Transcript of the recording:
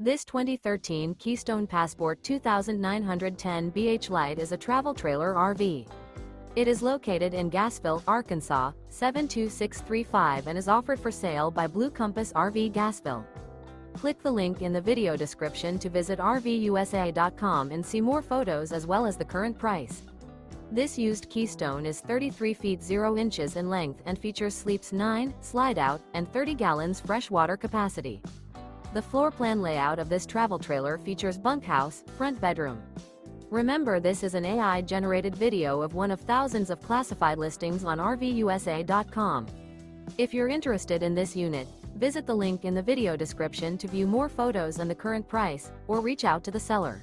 This 2013 Keystone Passport 2910 BH Lite is a travel trailer RV. It is located in Gassville, Arkansas, 72635 and is offered for sale by Blue Compass RV Gassville. Click the link in the video description to visit RVUSA.com and see more photos as well as the current price. This used Keystone is 33 feet 0 inches in length and features sleeps 9, slide-out, and 30 gallons fresh water capacity. The floor plan layout of this travel trailer features bunkhouse, front bedroom. Remember, this is an AI-generated video of one of thousands of classified listings on RVUSA.com. If you're interested in this unit, visit the link in the video description to view more photos and the current price, or reach out to the seller.